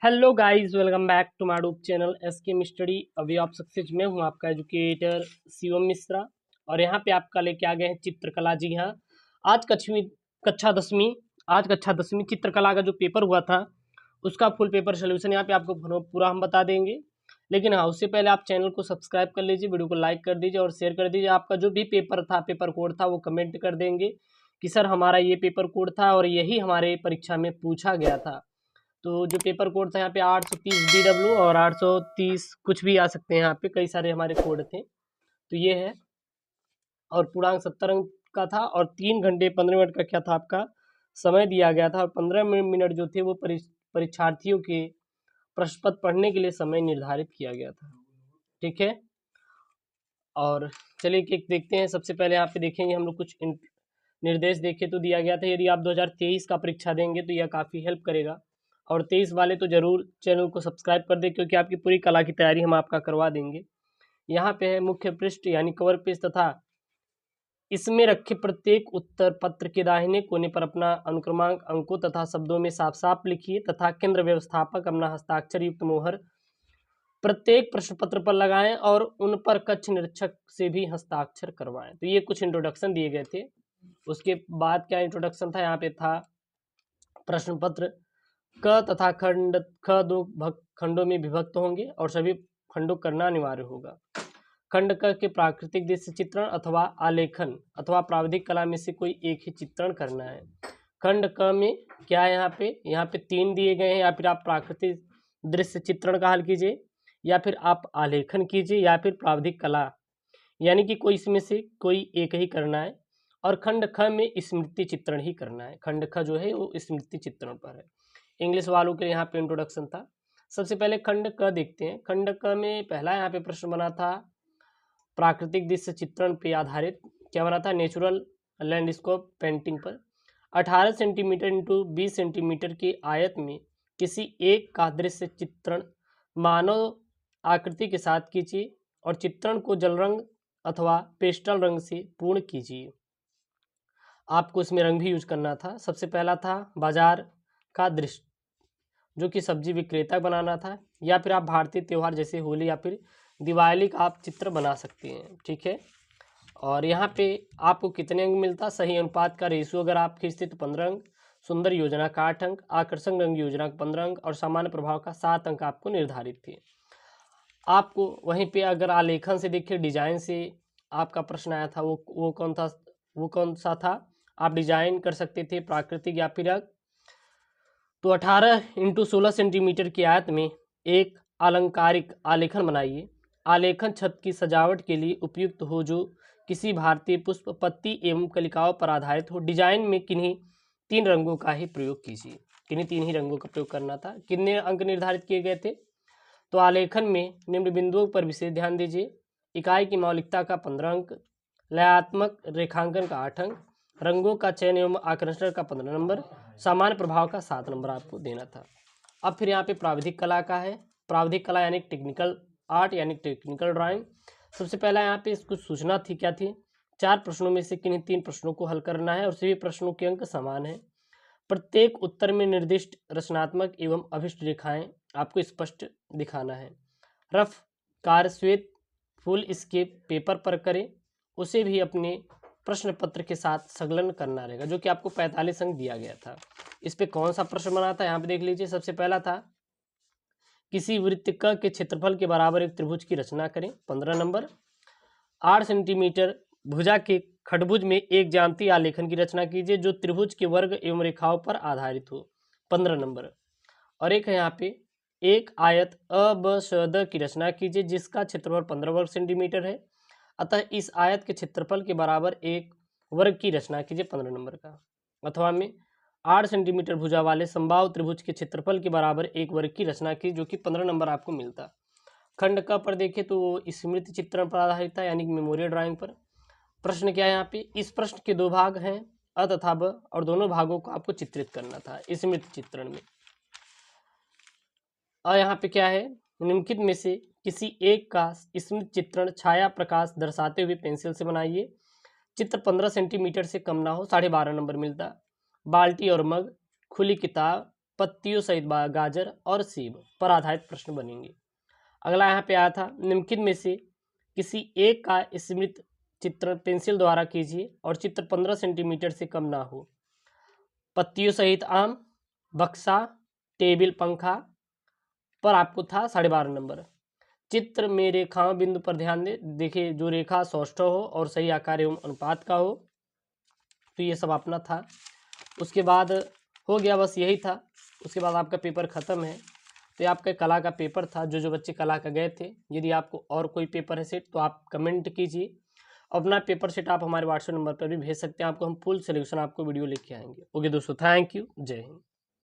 Hello guys, welcome back to my YouTube channel SK study. अभी आप success में हूँ, आपका एजुकेटर शिवम मिश्रा। और यहाँ पे आपका लेके आ गए हैं चित्रकला। जी हाँ, आज कक्षा दसवीं आज कक्षा दसवीं चित्रकला का जो पेपर हुआ था उसका फुल पेपर सोल्यूशन यहाँ पे आपको पूरा हम बता देंगे। लेकिन हाँ, उससे पहले आप चैनल को सब्सक्राइब कर लीजिए, वीडियो को लाइक कर दीजिए और शेयर कर दीजिए। आपका जो भी पेपर था, पेपर कोड था, वो कमेंट कर देंगे कि सर हमारा ये पेपर कोड था और यही हमारे परीक्षा में पूछा गया था। तो जो पेपर कोड था यहाँ पे 830 DW और 830 कुछ भी आ सकते हैं। यहाँ पे कई सारे हमारे कोड थे, तो ये है। और पूर्णांक 70 अंक का था और 3 घंटे 15 मिनट का क्या था आपका समय दिया गया था। और 15 मिनट जो थे वो परीक्षार्थियों के प्रश्न पत्र पढ़ने के लिए समय निर्धारित किया गया था। ठीक है, और चलिए एक देखते हैं। सबसे पहले यहाँ पे देखेंगे हम लोग कुछ निर्देश देखे तो दिया गया था, यदि आप 2023 का परीक्षा देंगे तो यह काफ़ी हेल्प करेगा। और 23 वाले तो ज़रूर चैनल को सब्सक्राइब कर दें, क्योंकि आपकी पूरी कला की तैयारी हम आपका करवा देंगे। यहाँ पे है मुख्य पृष्ठ यानी कवर पेज, तथा इसमें रखे प्रत्येक उत्तर पत्र के दाहिने कोने पर अपना अनुक्रमांक अंकों तथा शब्दों में साफ साफ लिखिए, तथा केंद्र व्यवस्थापक अपना हस्ताक्षर युक्त मोहर प्रत्येक प्रश्न पत्र पर लगाएं और उन पर कक्ष निरीक्षक से भी हस्ताक्षर करवाएं। तो ये कुछ इंट्रोडक्शन दिए गए थे। उसके बाद क्या इंट्रोडक्शन था, यहाँ पे था प्रश्न पत्र क तथा खंड ख दो खंडों में विभक्त होंगे और सभी खंडों करना अनिवार्य होगा। खंड क के प्राकृतिक दृश्य चित्रण अथवा आलेखन अथवा प्राविधिक कला में से कोई एक ही चित्रण करना है। खंड क में क्या है, यहाँ पे 3 दिए गए हैं। या फिर आप प्राकृतिक दृश्य चित्रण का हल कीजिए, या फिर आप आलेखन कीजिए, या फिर प्राविधिक कला, यानी कि कोई इसमें से कोई एक ही करना है। और खंड ख में स्मृति चित्रण ही करना है। खंड ख जो है वो स्मृति चित्रण पर है। इंग्लिश वालों के यहाँ पे इंट्रोडक्शन था। सबसे पहले खंड क देखते हैं। खंड क में पहला यहाँ पे प्रश्न बना था प्राकृतिक दृश्य चित्रण पे आधारित। क्या बना था, नेचुरल लैंडस्केप पेंटिंग पर 18 सेंटीमीटर इंटू 20 सेंटीमीटर के आयत में किसी एक का दृश्य चित्रण मानव आकृति के साथ कीजिए और चित्रण को जल रंग अथवा पेस्टल रंग से पूर्ण कीजिए। आपको इसमें रंग भी यूज करना था। सबसे पहला था बाजार का दृश्य, जो कि सब्जी विक्रेता बनाना था, या फिर आप भारतीय त्यौहार जैसे होली या फिर दिवाली का आप चित्र बना सकते हैं। ठीक है, और यहाँ पे आपको कितने अंक मिलता, सही अनुपात का रेशियो अगर आप खींचते तो 15 अंक, सुंदर योजना का 8 अंक, आकर्षक रंग योजना का 15 अंक और सामान्य प्रभाव का 7 अंक आपको निर्धारित थे। आपको वहीं पे अगर आलेखन से देखिए, डिजाइन से आपका प्रश्न आया था, वो कौन सा था, आप डिजाइन कर सकते थे प्राकृतिक या फिर तो 18 इंटू 16 सेंटीमीटर की आयत में एक अलंकारिक आलेखन बनाइए। आलेखन छत की सजावट के लिए उपयुक्त हो, जो किसी भारतीय पुष्प पत्ती एवं कलिकाओं पर आधारित हो। डिजाइन में किन्हीं 3 रंगों का ही प्रयोग कीजिए। किन्हीं 3 ही रंगों का प्रयोग करना था। कितने अंक निर्धारित किए गए थे, तो आलेखन में निम्न बिंदुओं पर विशेष ध्यान दीजिए। इकाई की मौलिकता का 15 अंक, लयात्मक रेखांकन का 8 अंक, रंगों का चयन एवं आकर्षण का 15 नंबर, सामान्य प्रभाव का 7 नंबर आपको देना था। अब फिर यहाँ पे प्राविधिक कला का है। प्राविधिक कला यानी टेक्निकल आर्ट यानी टेक्निकल ड्राइंग। सबसे पहला यहाँ पे कुछ सूचना थी, क्या थी, 4 प्रश्नों में से किन्हीं 3 प्रश्नों को हल करना है और सभी प्रश्नों के अंक समान है। प्रत्येक उत्तर में निर्दिष्ट रचनात्मक एवं अभिष्ट रेखाएं आपको स्पष्ट दिखाना है। रफ कार्य श्वेत फुल स्केप पेपर पर करें, उसे भी अपने प्रश्न पत्र के साथ संलग्न करना रहेगा, जो कि आपको 45 अंक दिया गया था। इस पे कौन सा प्रश्न बना था, यहाँ पे देख लीजिए। सबसे पहला था किसी वृत्त क के क्षेत्रफल के बराबर एक त्रिभुज की रचना करें, 15 नंबर। 8 सेंटीमीटर भुजा के खडभुज में एक ज्यामितीय आलेखन की रचना कीजिए, जो त्रिभुज के वर्ग एवं रेखाओं पर आधारित हो, 15 नंबर। और एक है यहाँ पे एक आयत अबसद की रचना कीजिए, जिसका क्षेत्रफल 15 वर्ग सेंटीमीटर है, अतः इस आयत के क्षेत्रफल के बराबर एक वर्ग की रचना कीजिए, 15 नंबर का। अथवा में 8 सेंटीमीटर भुजा वाले समबाहु त्रिभुज के क्षेत्रफल के बराबर एक वर्ग की रचना की, जो कि 15 नंबर आपको मिलता। खंड क पर देखें तो स्मृति चित्रण पर आधारित था, यानी मेमोरियल ड्राइंग पर। प्रश्न क्या है यहाँ पे, इस प्रश्न के 2 भाग हैं, अ तथा ब, और दोनों भागों को आपको चित्रित करना था स्मृति चित्रण में। और यहाँ पे क्या है, निम्नलिखित में से किसी एक का स्मृति चित्रण छाया प्रकाश दर्शाते हुए पेंसिल से बनाइए। चित्र 15 सेंटीमीटर से कम ना हो, 12.5 नंबर मिलता। बाल्टी और मग, खुली किताब, पत्तियों सहित गाजर और सेब पर आधारित प्रश्न बनेंगे। अगला यहाँ पे आया था, निम्नलिखित में से किसी एक का स्मृत चित्र पेंसिल द्वारा कीजिए और चित्र 15 सेंटीमीटर से कम ना हो। पत्तियों सहित आम, बक्सा, टेबल, पंखा पर आपको था 12.5 नंबर। चित्र में रेखाओं बिंदु पर ध्यान दे, देखिए जो रेखा सौष्ठव हो और सही आकार एवं अनुपात का हो। तो ये सब अपना था। उसके बाद हो गया, बस यही था। उसके बाद आपका पेपर ख़त्म है। तो ये आपका कला का पेपर था। जो जो बच्चे कला का गए थे, यदि आपको और कोई पेपर है सेट तो आप कमेंट कीजिए। अपना पेपर सेट आप हमारे व्हाट्सएप नंबर पर भी भेज सकते हैं। आपको हम फुल सोल्यूशन आपको वीडियो लेके आएंगे। ओके दोस्तों, थैंक यू, जय हिंद।